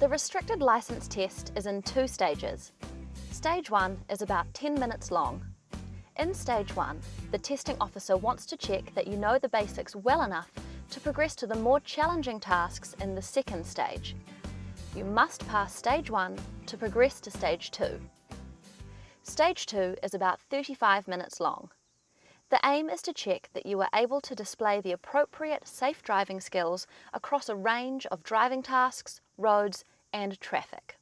The restricted licence test is in 2 stages. Stage 1 is about 10 minutes long. In Stage 1, the testing officer wants to check that you know the basics well enough to progress to the more challenging tasks in the second stage. You must pass Stage 1 to progress to Stage 2. Stage 2 is about 35 minutes long. The aim is to check that you are able to display the appropriate safe driving skills across a range of driving tasks, roads and traffic.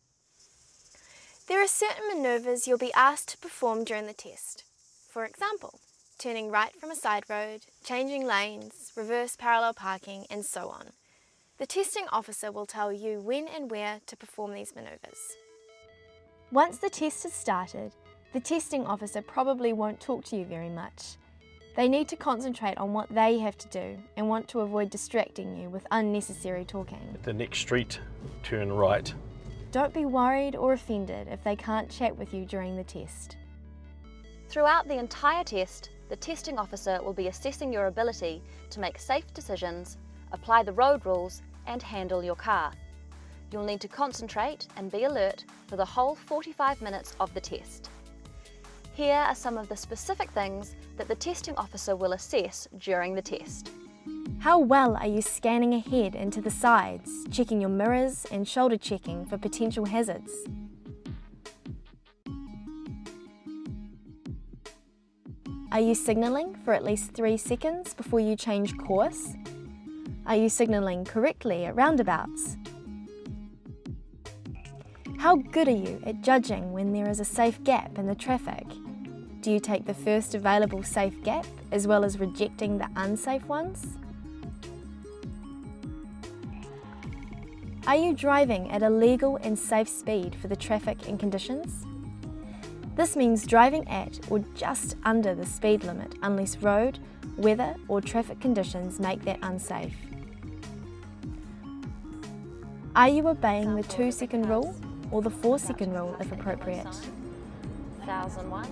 There are certain manoeuvres you'll be asked to perform during the test. For example, turning right from a side road, changing lanes, reverse parallel parking and so on. The testing officer will tell you when and where to perform these manoeuvres. Once the test has started, the testing officer probably won't talk to you very much. They need to concentrate on what they have to do and want to avoid distracting you with unnecessary talking. At the next street, turn right. Don't be worried or offended if they can't chat with you during the test. Throughout the entire test, the testing officer will be assessing your ability to make safe decisions, apply the road rules and handle your car. You'll need to concentrate and be alert for the whole 45 minutes of the test. Here are some of the specific things that the testing officer will assess during the test. How well are you scanning ahead and to the sides, checking your mirrors and shoulder checking for potential hazards? Are you signalling for at least 3 seconds before you change course? Are you signalling correctly at roundabouts? How good are you at judging when there is a safe gap in the traffic? Do you take the first available safe gap as well as rejecting the unsafe ones? Are you driving at a legal and safe speed for the traffic and conditions? This means driving at or just under the speed limit unless road, weather or traffic conditions make that unsafe. Are you obeying the 2-second rule or the 4-second rule if appropriate? 1001,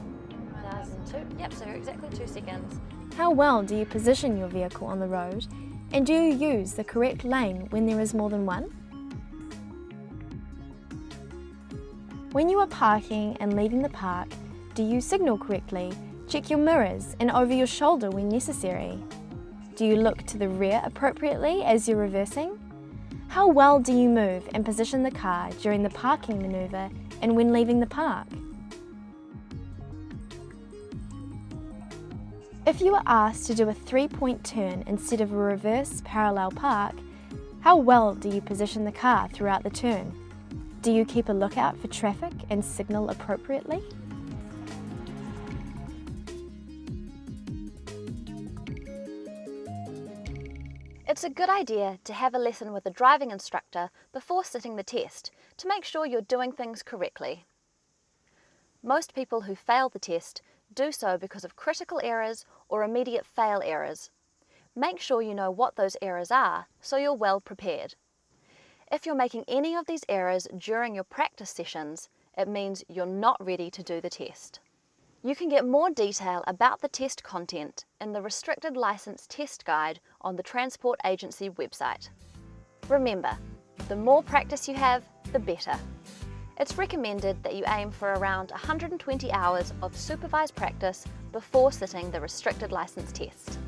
1002, yep, so exactly 2 seconds. How well do you position your vehicle on the road, and do you use the correct lane when there is more than one? When you are parking and leaving the park, do you signal correctly, check your mirrors and over your shoulder when necessary? Do you look to the rear appropriately as you're reversing? How well do you move and position the car during the parking manoeuvre and when leaving the park? If you are asked to do a 3-point turn instead of a reverse parallel park, how well do you position the car throughout the turn? Do you keep a lookout for traffic and signal appropriately? It's a good idea to have a lesson with a driving instructor before sitting the test to make sure you're doing things correctly. Most people who fail the test do so because of critical errors or immediate fail errors. Make sure you know what those errors are so you're well prepared. If you're making any of these errors during your practice sessions, it means you're not ready to do the test. You can get more detail about the test content in the Restricted Licence Test Guide on the Transport Agency website. Remember, the more practice you have, the better. It's recommended that you aim for around 120 hours of supervised practice before sitting the Restricted Licence test.